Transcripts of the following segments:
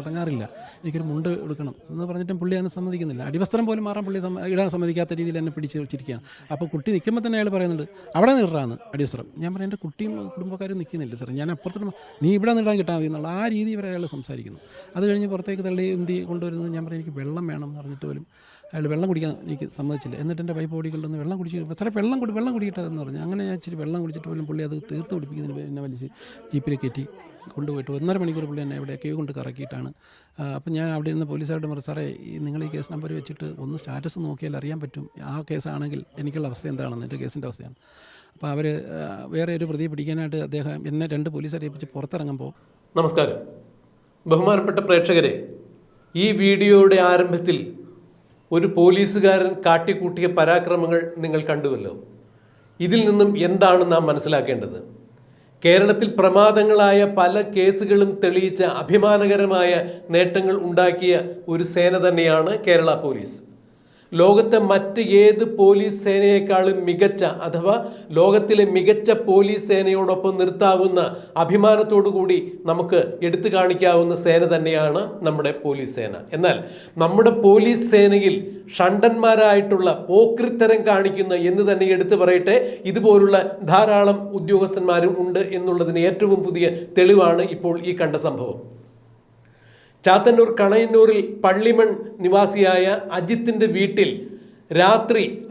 ഇറങ്ങാറില്ല. എനിക്കൊരു മുണ്ട് എടുക്കണം എന്ന് പറഞ്ഞിട്ടും പുള്ളി അതിന് സമ്മതിക്കുന്നില്ല. അടിവസ്ത്രം പോലും മാറാൻ പുള്ളി ഇടാൻ സമ്മതിക്കാത്ത രീതിയിൽ എന്നെ പിടിച്ച് വെച്ചിരിക്കുകയാണ്. അപ്പോൾ കുട്ടി നിൽക്കുമ്പോൾ തന്നെ അയാൾ പറയുന്നുണ്ട് അവിടെ നിടാന്ന് അടിവസ്ത്രം. ഞാൻ പറയാം എൻ്റെ കുട്ടിയും കുടുംബക്കാരും നിൽക്കുന്നില്ല സാർ, ഞാൻ അപ്പുറത്തോട്ട് നീ ഇവിടെ നിടാൻ കിട്ടാൻ മതി എന്നുള്ള ആ രീതി വരെ അയാൾ സംസാരിക്കുന്നു. അത് കഴിഞ്ഞ് പുറത്തേക്ക് തള്ളി ഉന്തി കൊണ്ടുവരുന്നത് ഞാൻ പറയും എനിക്ക് വെള്ളം വേണം എന്ന് പറഞ്ഞിട്ട് പോലും അയാൾ വെള്ളം കുടിക്കാൻ എനിക്ക് സമ്മതിച്ചില്ല. എന്നിട്ട് എൻ്റെ പൈപ്പ് ഓടിക്കൊണ്ടുവന്ന് വെള്ളം കുടിച്ച് സാറേ വെള്ളം കുടിക്കട്ടെന്ന് പറഞ്ഞു. അങ്ങനെ ഞാൻ ഇച്ചിരി വെള്ളം കുടിച്ചിട്ട് പോലും പുള്ളി അത് തീർത്ത് കുടിപ്പിക്കുന്നതിന് എന്നെ വലിച്ച് ജീപ്പിൽ കയറ്റി കൊണ്ടുപോയിട്ട് 1.5 മണിക്കൂർ പുള്ളി എന്നെ എവിടെയൊക്കെയോ കൊണ്ട് കറക്കിയിട്ടാണ്. അപ്പം ഞാൻ അവിടെ ഇരുന്ന് പോലീസുകാരോട് പറഞ്ഞു, സാറേ നിങ്ങൾ ഈ കേസ് നമ്പർ വെച്ചിട്ട് ഒന്ന് സ്റ്റാറ്റസ് നോക്കിയാൽ അറിയാൻ പറ്റും ആ കേസാണെങ്കിൽ എനിക്കുള്ള അവസ്ഥ എന്താണെന്ന്, എൻ്റെ കേസിൻ്റെ അവസ്ഥയാണ്. അപ്പോൾ അവർ വേറെ ഒരു പ്രതിയെ പിടിക്കാനായിട്ട് അദ്ദേഹം എന്നെ 2 പോലീസുകാരെ ഏൽപ്പിച്ച് പുറത്തിറങ്ങുമ്പോൾ. നമസ്കാരം ബഹുമാനപ്പെട്ട പ്രേക്ഷകരെ, ഈ വീഡിയോയുടെ ആരംഭത്തിൽ ഒരു പോലീസുകാരൻ കാട്ടിക്കൂട്ടിയ പരാക്രമങ്ങൾ നിങ്ങൾ കണ്ടുവല്ലോ. ഇതിൽ നിന്നും എന്താണ് നാം മനസ്സിലാക്കേണ്ടത്? കേരളത്തിൽ പ്രമാദങ്ങളായ പല കേസുകളും തെളിയിച്ച അഭിമാനകരമായ നേട്ടങ്ങൾ ഉണ്ടാക്കിയ ഒരു സേന തന്നെയാണ് കേരള പോലീസ്. ലോകത്തെ മറ്റ് ഏത് പോലീസ് സേനയെക്കാളും മികച്ച അഥവാ ലോകത്തിലെ മികച്ച പോലീസ് സേനയോടൊപ്പം നിർത്താവുന്ന അഭിമാനത്തോടു കൂടി നമുക്ക് എടുത്തു കാണിക്കാവുന്ന സേന തന്നെയാണ് നമ്മുടെ പോലീസ് സേന. എന്നാൽ നമ്മുടെ പോലീസ് സേനയിൽ ഷണ്ടന്മാരായിട്ടുള്ള പോക്രിത്തരം കാണിക്കുന്ന എന്ന് തന്നെ എടുത്തു പറയട്ടെ ഇതുപോലുള്ള ധാരാളം ഉദ്യോഗസ്ഥന്മാരും ഉണ്ട് എന്നുള്ളതിന് ഏറ്റവും പുതിയ തെളിവാണ് ഇപ്പോൾ ഈ കണ്ട സംഭവം. ചാത്തന്നൂർ കണയന്നൂരിൽ പള്ളിമൺ നിവാസിയായ അജിത്തിന്റെ വീട്ടിൽ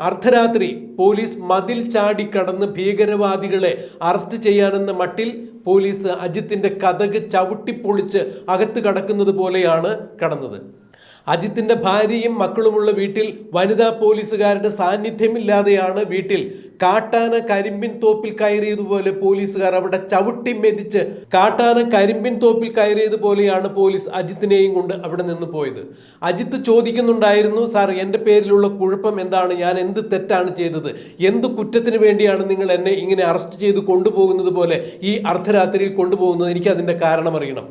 അർദ്ധരാത്രി പോലീസ് മതിൽ ചാടി കടന്ന് ഭീകരവാദികളെ അറസ്റ്റ് ചെയ്യാനെന്ന മട്ടിൽ പോലീസ് അജിത്തിന്റെ കതക് ചവിട്ടിപ്പൊളിച്ച് അകത്ത് കടക്കുന്നത് പോലെയാണ് കടന്നത്. അജിത്തിന്റെ ഭാര്യയും മക്കളുമുള്ള വീട്ടിൽ വനിതാ പോലീസുകാരുടെ സാന്നിധ്യമില്ലാതെയാണ് വീട്ടിൽ കാട്ടാന കരിമ്പിൻ തോപ്പിൽ കയറിയതുപോലെ പോലീസുകാർ അവിടെ ചവിട്ടി മെതിച്ച് കയറിയതുപോലെയാണ് പോലീസ് അജിത്തിനെയും കൊണ്ട് അവിടെ നിന്ന് പോയത്. അജിത്ത് ചോദിക്കുന്നുണ്ടായിരുന്നു, സാർ എൻ്റെ പേരിലുള്ള കുഴപ്പം എന്താണ്, ഞാൻ എന്ത് തെറ്റാണ് ചെയ്തത്, എന്ത് കുറ്റത്തിന് വേണ്ടിയാണ് നിങ്ങൾ എന്നെ ഇങ്ങനെ അറസ്റ്റ് ചെയ്ത് കൊണ്ടുപോകുന്നത് പോലെ ഈ അർദ്ധരാത്രിയിൽ കൊണ്ടുപോകുന്നത്, എനിക്ക് അതിൻ്റെ കാരണം അറിയണം.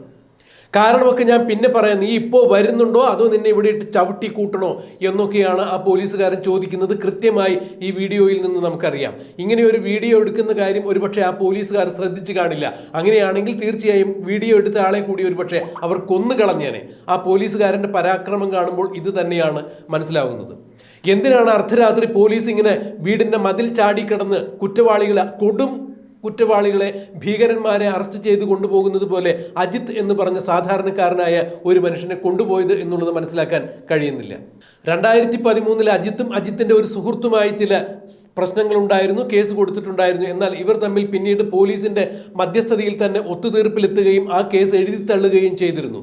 കാരണമൊക്കെ ഞാൻ പിന്നെ പറയാം, നീ ഇപ്പോൾ വരുന്നുണ്ടോ അതോ നിന്നെ ഇവിടെ ഇട്ട് ചവിട്ടി കൂട്ടണോ എന്നൊക്കെയാണ് ആ പോലീസുകാരൻ ചോദിക്കുന്നത്. കൃത്യമായി ഈ വീഡിയോയിൽ നിന്ന് നമുക്കറിയാം. ഇങ്ങനെ ഒരു വീഡിയോ എടുക്കുന്ന കാര്യം ഒരുപക്ഷെ ആ പോലീസുകാർ ശ്രദ്ധിച്ചു കാണില്ല. അങ്ങനെയാണെങ്കിൽ തീർച്ചയായും വീഡിയോ എടുത്ത ആളെ കൂടി ഒരുപക്ഷെ അവർ കൊന്നുകളഞ്ഞേനെ. ആ പോലീസുകാരൻ്റെ പരാക്രമം കാണുമ്പോൾ ഇത് തന്നെയാണ് മനസ്സിലാവുന്നത്. എന്തിനാണ് അർദ്ധരാത്രി പോലീസ് ഇങ്ങനെ വീടിൻ്റെ മതിൽ ചാടിക്കിടന്ന് കുറ്റവാളികളെ ഭീകരന്മാരെ അറസ്റ്റ് ചെയ്ത് കൊണ്ടുപോകുന്നത് പോലെ അജിത്ത് എന്ന് പറഞ്ഞ സാധാരണക്കാരനായ ഒരു മനുഷ്യനെ കൊണ്ടുപോയത് എന്നുള്ളത് മനസ്സിലാക്കാൻ കഴിയുന്നില്ല. 2013 അജിത്തും അജിത്തിന്റെ ഒരു സുഹൃത്തുമായി ചില പ്രശ്നങ്ങൾ ഉണ്ടായിരുന്നു, കേസ് കൊടുത്തിട്ടുണ്ടായിരുന്നു. എന്നാൽ ഇവർ തമ്മിൽ പിന്നീട് പോലീസിന്റെ മധ്യസ്ഥതയിൽ തന്നെ ഒത്തുതീർപ്പിലെത്തുകയും ആ കേസ് എഴുതി തള്ളുകയും ചെയ്തിരുന്നു.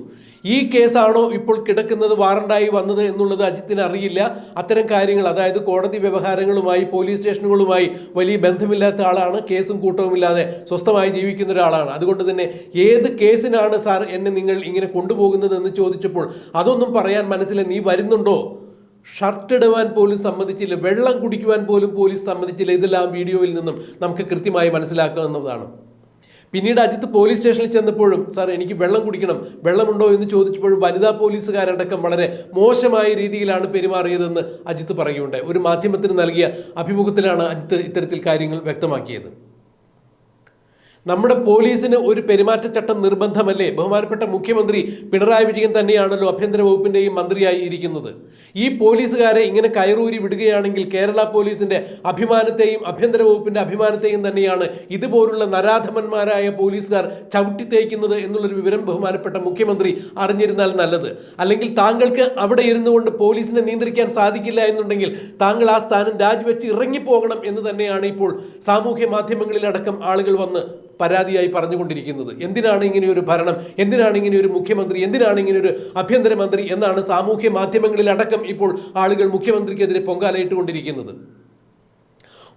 ഈ കേസാണോ ഇപ്പോൾ കിടക്കുന്നത്, വാറണ്ടായി വന്നത് എന്നുള്ളത് അജിത്തിന് അറിയില്ല. അത്തരം കാര്യങ്ങൾ, അതായത് കോടതി വ്യവഹാരങ്ങളുമായി പോലീസ് സ്റ്റേഷനുകളുമായി വലിയ ബന്ധമില്ലാത്ത ആളാണ്. കേസും കൂട്ടവുമില്ലാതെ സ്വസ്ഥമായി ജീവിക്കുന്ന ഒരാളാണ്. അതുകൊണ്ട് തന്നെ ഏത് കേസിനാണ് സാർ എന്നെ നിങ്ങൾ ഇങ്ങനെ കൊണ്ടുപോകുന്നത് എന്ന് ചോദിച്ചപ്പോൾ അതൊന്നും പറയാൻ മനസ്സില്ല. നീ വരുന്നുണ്ടോ, ഷർട്ട് ഇടുവാൻ പോലും സമ്മതിച്ചില്ല, വെള്ളം കുടിക്കുവാൻ പോലും പോലീസ് സമ്മതിച്ചില്ല. ഇതെല്ലാം വീഡിയോയിൽ നിന്നും നമുക്ക് കൃത്യമായി മനസ്സിലാക്കാവുന്നതാണ്. പിന്നീട് അജിത്ത് പോലീസ് സ്റ്റേഷനിൽ ചെന്നപ്പോഴും സാർ എനിക്ക് വെള്ളം കുടിക്കണം, വെള്ളമുണ്ടോ എന്ന് ചോദിച്ചപ്പോഴും വനിതാ പോലീസുകാരടക്കം വളരെ മോശമായ രീതിയിലാണ് പെരുമാറിയതെന്ന് അജിത്ത് പറയുകയുണ്ടായി. ഒരു മാധ്യമത്തിന് നൽകിയ അഭിമുഖത്തിലാണ് അജിത്ത് ഇത്തരത്തിൽ കാര്യങ്ങൾ വ്യക്തമാക്കിയത്. നമ്മുടെ പോലീസിന് ഒരു പെരുമാറ്റച്ചട്ടം നിർബന്ധമല്ലേ? ബഹുമാനപ്പെട്ട മുഖ്യമന്ത്രി പിണറായി വിജയൻ തന്നെയാണല്ലോ ആഭ്യന്തര വകുപ്പിന്റെയും മന്ത്രിയായി ഇരിക്കുന്നത്. ഈ പോലീസുകാരെ ഇങ്ങനെ കയറൂരി വിടുകയാണെങ്കിൽ കേരള പോലീസിന്റെ അഭിമാനത്തെയും ആഭ്യന്തര വകുപ്പിന്റെ അഭിമാനത്തെയും തന്നെയാണ് ഇതുപോലുള്ള നരാധമന്മാരായ പോലീസുകാർ ചവിട്ടിത്തേക്കുന്നത് എന്നുള്ളൊരു വിവരം ബഹുമാനപ്പെട്ട മുഖ്യമന്ത്രി അറിഞ്ഞിരുന്നാൽ നല്ലത്. അല്ലെങ്കിൽ താങ്കൾക്ക് അവിടെ ഇരുന്നു കൊണ്ട് പോലീസിനെ നിയന്ത്രിക്കാൻ സാധിക്കില്ല എന്നുണ്ടെങ്കിൽ താങ്കൾ ആ സ്ഥാനം രാജിവെച്ച് ഇറങ്ങിപ്പോകണം എന്ന് തന്നെയാണ് ഇപ്പോൾ സാമൂഹ്യ മാധ്യമങ്ങളിലടക്കം ആളുകൾ വന്ന് പരാതിയായി പറഞ്ഞുകൊണ്ടിരിക്കുന്നത്. എന്തിനാണ് ഇങ്ങനെയൊരു ഭരണം, എന്തിനാണ് ഇങ്ങനെയൊരു മുഖ്യമന്ത്രി, എന്തിനാണ് ഇങ്ങനെയൊരു ആഭ്യന്തരമന്ത്രി എന്നാണ് സാമൂഹ്യ മാധ്യമങ്ങളിലടക്കം ഇപ്പോൾ ആളുകൾ മുഖ്യമന്ത്രിക്കെതിരെ പൊങ്കാലയിട്ടുകൊണ്ടിരിക്കുന്നത്.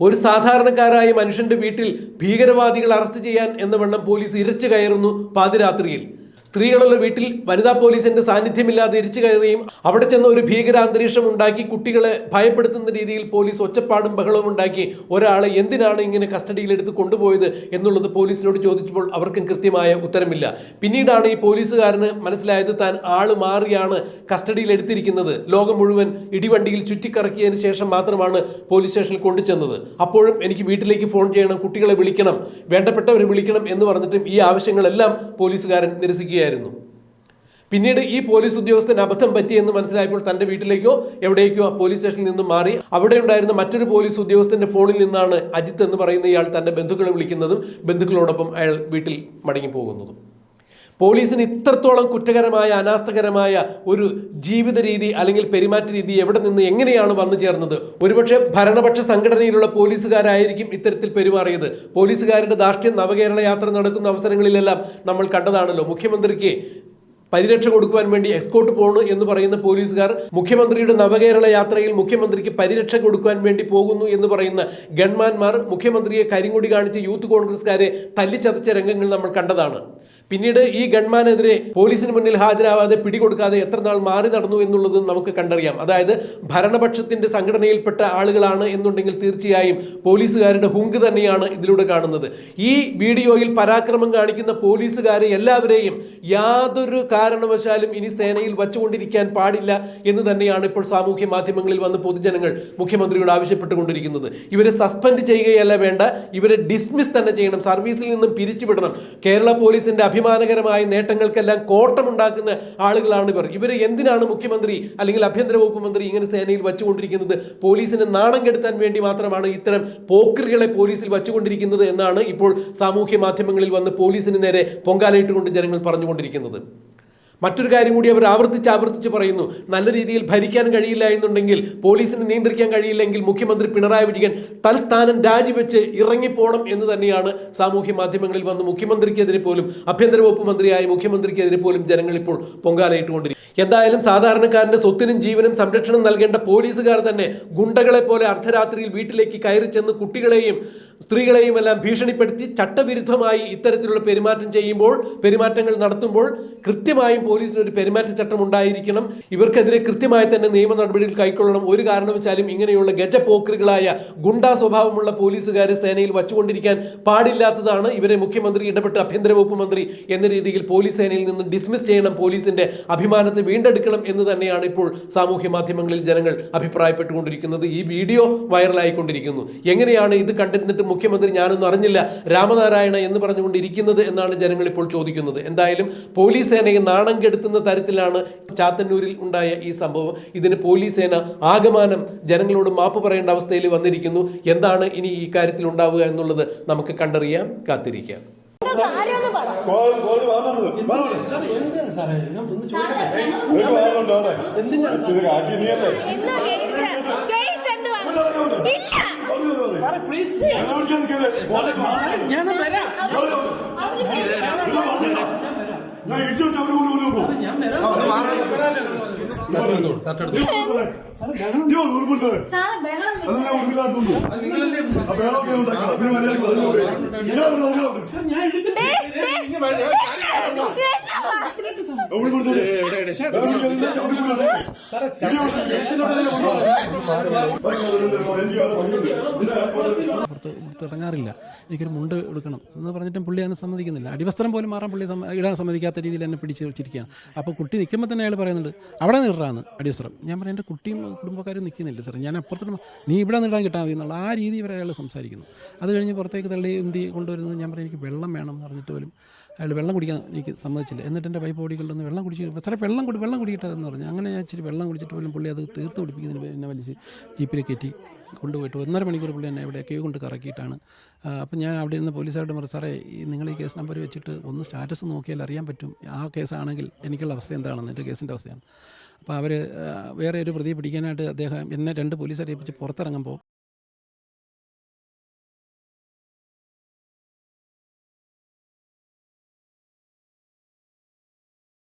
ഒരു സാധാരണക്കാരായ മനുഷ്യന്റെ വീട്ടിൽ ഭീകരവാദികൾ അറസ്റ്റ് ചെയ്യാൻ എന്ന വണ്ണം പോലീസ് ഇരച്ചു കയറുന്നു പാതിരാത്രിയിൽ. സ്ത്രീകളുള്ള വീട്ടിൽ വനിതാ പോലീസിന്റെ സാന്നിധ്യമില്ലാതെ ഇരിച്ചു കയറുകയും അവിടെ ചെന്ന് ഒരു ഭീകരാന്തരീക്ഷം ഉണ്ടാക്കി കുട്ടികളെ ഭയപ്പെടുത്തുന്ന രീതിയിൽ പോലീസ് ഒച്ചപ്പാടും ബഹളവും ഉണ്ടാക്കി ഒരാളെ എന്തിനാണ് ഇങ്ങനെ കസ്റ്റഡിയിലെടുത്ത് കൊണ്ടുപോയത് എന്നുള്ളത് പോലീസിനോട് ചോദിച്ചപ്പോൾ അവർക്കും കൃത്യമായ ഉത്തരമില്ല. പിന്നീടാണ് ഈ പോലീസുകാരന് മനസ്സിലായത് താൻ ആള് മാറിയാണ് കസ്റ്റഡിയിലെടുത്തിരിക്കുന്നത്. ലോകം മുഴുവൻ ഇടിവണ്ടിയിൽ ചുറ്റിക്കറക്കിയതിന് ശേഷം മാത്രമാണ് പോലീസ് സ്റ്റേഷനിൽ കൊണ്ടുചെന്നത്. അപ്പോഴും എനിക്ക് വീട്ടിലേക്ക് ഫോൺ ചെയ്യണം, കുട്ടികളെ വിളിക്കണം, വേണ്ടപ്പെട്ടവരെ വിളിക്കണം എന്ന് പറഞ്ഞിട്ടും ഈ ആവശ്യങ്ങളെല്ലാം പോലീസുകാരൻ നിരസിക്കുക. പിന്നീട് ഈ പോലീസ് ഉദ്യോഗസ്ഥൻ അബദ്ധം പറ്റിയെന്ന് മനസ്സിലായപ്പോൾ തന്റെ വീട്ടിലേക്കോ എവിടേക്കോ പോലീസ് സ്റ്റേഷനിൽ നിന്നും മാറി. അവിടെ ഉണ്ടായിരുന്ന മറ്റൊരു പോലീസ് ഉദ്യോഗസ്ഥന്റെ ഫോണിൽ നിന്നാണ് അജിത്ത് എന്ന് പറയുന്ന ഇയാൾ തന്റെ ബന്ധുക്കളെ വിളിക്കുന്നതും ബന്ധുക്കളോടൊപ്പം അയാൾ വീട്ടിൽ മടങ്ങി പോകുന്നതും. പോലീസിന് ഇത്രത്തോളം കുറ്റകരമായ, അനാസ്ഥകരമായ ഒരു ജീവിത രീതി അല്ലെങ്കിൽ പെരുമാറ്റ രീതി എവിടെ നിന്ന് എങ്ങനെയാണ് വന്നു ചേർന്നത്? ഒരുപക്ഷെ ഭരണപക്ഷ സംഘടനയിലുള്ള പോലീസുകാരായിരിക്കും ഇത്തരത്തിൽ പെരുമാറിയത്. പോലീസുകാരുടെ ധാർഷ്ട്യം നവകേരള യാത്ര നടക്കുന്ന അവസരങ്ങളിലെല്ലാം നമ്മൾ കണ്ടതാണല്ലോ. മുഖ്യമന്ത്രിക്ക് പരിരക്ഷ കൊടുക്കുവാൻ വേണ്ടി എസ്കോർട്ട് പോണു എന്ന് പറയുന്ന പോലീസുകാർ മുഖ്യമന്ത്രിയുടെ നവകേരള യാത്രയിൽ മുഖ്യമന്ത്രിക്ക് പരിരക്ഷ കൊടുക്കുവാൻ വേണ്ടി പോകുന്നു എന്ന് പറയുന്ന ഗൺമാന്മാർ മുഖ്യമന്ത്രിയെ കരിങ്കൊടി കാണിച്ച് യൂത്ത് കോൺഗ്രസ്സുകാരെ തല്ലിച്ചതച്ച രംഗങ്ങൾ നമ്മൾ കണ്ടതാണ്. പിന്നീട് ഈ ഗൺമാനെതിരെ പോലീസിന് മുന്നിൽ ഹാജരാവാതെ പിടികൊടുക്കാതെ എത്ര നാൾ മാറി നടന്നു എന്നുള്ളത് നമുക്ക് കണ്ടറിയാം. അതായത് ഭരണപക്ഷത്തിന്റെ സംഘടനയിൽപ്പെട്ട ആളുകളാണ് എന്നുണ്ടെങ്കിൽ തീർച്ചയായും പോലീസുകാരുടെ ഹുങ്ക് തന്നെയാണ് ഇതിലൂടെ കാണുന്നത്. ഈ വീഡിയോയിൽ പരാക്രമം കാണിക്കുന്ന പോലീസുകാരെ എല്ലാവരെയും യാതൊരു കാരണവശാലും ഇനി സേനയിൽ വച്ചുകൊണ്ടിരിക്കാൻ പാടില്ല എന്ന് തന്നെയാണ് ഇപ്പോൾ സാമൂഹ്യ മാധ്യമങ്ങളിൽ വന്ന് പൊതുജനങ്ങൾ മുഖ്യമന്ത്രിയോട് ആവശ്യപ്പെട്ടുകൊണ്ടിരിക്കുന്നത്. ഇവരെ സസ്പെൻഡ് ചെയ്യുകയല്ല വേണ്ട, ഇവരെ ഡിസ്മിസ് തന്നെ ചെയ്യണം, സർവീസിൽ നിന്നും പിരിച്ചുവിടണം. കേരള പോലീസിന്റെ അഭിമാനകരമായ നേട്ടങ്ങൾക്കെല്ലാം കോട്ടമുണ്ടാക്കുന്ന ആളുകളാണ് ഇവർ. ഇവരെ എന്തിനാണ് മുഖ്യമന്ത്രി അല്ലെങ്കിൽ ആഭ്യന്തര വകുപ്പ് മന്ത്രി ഇങ്ങനെ സേനയിൽ വച്ചുകൊണ്ടിരിക്കുന്നത്? പോലീസിന് നാണം കെടുത്താൻ വേണ്ടി മാത്രമാണ് ഇത്തരം പോക്രികളെ പോലീസിൽ വച്ചുകൊണ്ടിരിക്കുന്നത് എന്നാണ് ഇപ്പോൾ സാമൂഹ്യ മാധ്യമങ്ങളിൽ വന്ന് പോലീസിന് നേരെ പൊങ്കാലയിട്ടുകൊണ്ട് ജനങ്ങൾ പറഞ്ഞുകൊണ്ടിരിക്കുന്നത്. മറ്റൊരു കാര്യം കൂടി അവർ ആവർത്തിച്ച് പറയുന്നു. നല്ല രീതിയിൽ ഭരിക്കാൻ കഴിയില്ല എന്നുണ്ടെങ്കിൽ, പോലീസിനെ നിയന്ത്രിക്കാൻ കഴിയില്ലെങ്കിൽ മുഖ്യമന്ത്രി പിണറായി വിജയൻ തൽസ്ഥാനം രാജിവെച്ച് ഇറങ്ങിപ്പോണം എന്ന് തന്നെയാണ് സാമൂഹ്യ മാധ്യമങ്ങളിൽ വന്ന് മുഖ്യമന്ത്രിക്കെതിരെ പോലും, ആഭ്യന്തര വകുപ്പ് മന്ത്രിയായ മുഖ്യമന്ത്രിക്കെതിരെ പോലും ജനങ്ങൾ ഇപ്പോൾ പൊങ്കാലയിട്ടുകൊണ്ടിരിക്കും. എന്തായാലും സാധാരണക്കാരന്റെ സ്വത്തിനും ജീവനും സംരക്ഷണം നൽകേണ്ട പോലീസുകാർ തന്നെ ഗുണ്ടകളെ പോലെ അർദ്ധരാത്രിയിൽ വീട്ടിലേക്ക് കയറി ചെന്ന് കുട്ടികളെയും സ്ത്രീകളെയും എല്ലാം ഭീഷണിപ്പെടുത്തി ചട്ടവിരുദ്ധമായി ഇത്തരത്തിലുള്ള പെരുമാറ്റങ്ങൾ നടത്തുമ്പോൾ കൃത്യമായും പോലീസിന് ഒരു പെരുമാറ്റച്ചട്ടം ഉണ്ടായിരിക്കണം. ഇവർക്കെതിരെ കൃത്യമായി തന്നെ നിയമ നടപടികൾ കൈക്കൊള്ളണം. ഒരു കാരണവശാലും ഇങ്ങനെയുള്ള ഗജപോക്രികളായ ഗുണ്ടാ സ്വഭാവമുള്ള പോലീസുകാരെ സേനയിൽ വച്ചുകൊണ്ടിരിക്കാൻ പാടില്ലാത്തതാണ്. ഇവരെ മുഖ്യമന്ത്രി ഇടപെട്ട് ആഭ്യന്തര വകുപ്പ് മന്ത്രി എന്ന രീതിയിൽ പോലീസ് സേനയിൽ നിന്ന് ഡിസ്മിസ് ചെയ്യണം, പോലീസിന്റെ അഭിമാനത്തെ വീണ്ടെടുക്കണം എന്ന് തന്നെയാണ് ഇപ്പോൾ സാമൂഹ്യ മാധ്യമങ്ങളിൽ ജനങ്ങൾ അഭിപ്രായപ്പെട്ടുകൊണ്ടിരിക്കുന്നത്. ഈ വീഡിയോ വൈറലായിക്കൊണ്ടിരിക്കുന്നു. എങ്ങനെയാണ് ഇത് കണ്ടിരുന്നിട്ട് മുഖ്യമന്ത്രി ഞാനൊന്നും അറിഞ്ഞില്ല രാമനാരായണ എന്ന് പറഞ്ഞുകൊണ്ടിരിക്കുന്നത് എന്നാണ് ജനങ്ങൾ ഇപ്പോൾ ചോദിക്കുന്നത്. എന്തായാലും പോലീസ് സേനയെ നാണം കെടുത്തുന്ന തരത്തിലാണ് ചാത്തന്നൂരിൽ ഉണ്ടായ ഈ സംഭവം. ഇതിന് പോലീസ് സേന ആകമാനം ജനങ്ങളോട് മാപ്പ് പറയേണ്ട അവസ്ഥയിൽ വന്നിരിക്കുന്നു. എന്താണ് ഇനി ഈ കാര്യത്തിൽ ഉണ്ടാവുക എന്നുള്ളത് നമുക്ക് കണ്ടറിയാം, കാത്തിരിക്കാം. ഇറങ്ങാറില്ല, എനിക്കൊരു മുണ്ട് എടുക്കണം എന്ന് പറഞ്ഞിട്ടും പുള്ളി അതിന് സമ്മതിക്കുന്നില്ല. അടിവസ്ത്രം പോലും മാറാൻ പുള്ളി ഇടാൻ സമ്മതിക്കാത്ത രീതിയിൽ എന്നെ പിടിച്ച് വെച്ചിരിക്കുകയാണ്. അപ്പോൾ കുട്ടി നിൽക്കുമ്പോൾ തന്നെ അയാൾ പറയുന്നുണ്ട് അവിടെ നിറാന്ന് അടിവസ്ത്രം. ഞാൻ പറയാം എൻ്റെ കുട്ടിയും കുടുംബക്കാരും നിൽക്കുന്നില്ല സാർ, ഞാൻ അപ്പുറത്തോട്ട് നീ ഇവിടെ നിടാൻ കിട്ടാൻ മതി എന്നുള്ള ആ രീതി വരെ അയാൾ സംസാരിക്കുന്നു. അത് കഴിഞ്ഞ് പുറത്തേക്ക് തള്ളി ഉന്തി കൊണ്ടുവരുന്നത്. ഞാൻ പറയാം എനിക്ക് വെള്ളം വേണം എന്ന് പറഞ്ഞിട്ട് പോലും അയാൾ വെള്ളം കുടിക്കാൻ എനിക്ക് സമ്മതിച്ചില്ല. എന്നിട്ട് എൻ്റെ പൈപ്പ് ഓടിക്കൊണ്ടൊന്ന് വെള്ളം കുടിച്ച് സാറേ വെള്ളം കുടിക്കട്ടെ എന്ന് പറഞ്ഞു. അങ്ങനെ ഞാൻ ഇച്ചിരി വെള്ളം കുടിച്ചിട്ട് പോലും പുള്ളി അത് തീർത്ത് കുടിപ്പിക്കുന്നതിന് എന്നെ വലിച്ച് ജീപ്പിൽ കയറ്റി കൊണ്ടുപോയിട്ട് 1.5 മണിക്കൂർ പുള്ളി എന്നെ എവിടെയൊക്കെയോ കൊണ്ട് കറക്കിയിട്ടാണ്. അപ്പം ഞാൻ അവിടെ ഇരുന്ന് പോലീസുകാരുടെ പറഞ്ഞു, സാറേ നിങ്ങൾ ഈ കേസ് നമ്പർ വെച്ചിട്ട് ഒന്ന് സ്റ്റാറ്റസ് നോക്കിയാൽ അറിയാൻ പറ്റും ആ കേസാണെങ്കിൽ എനിക്കുള്ള അവസ്ഥ എന്താണെന്ന്, എൻ്റെ കേസിൻ്റെ അവസ്ഥയാണ്. അപ്പോൾ അവർ വേറെ ഒരു പ്രതിയെ പിടിക്കാനായിട്ട് അദ്ദേഹം എന്നെ 2 പോലീസുകാരെ ഏൽപ്പിച്ച് പുറത്തിറങ്ങുമ്പോൾ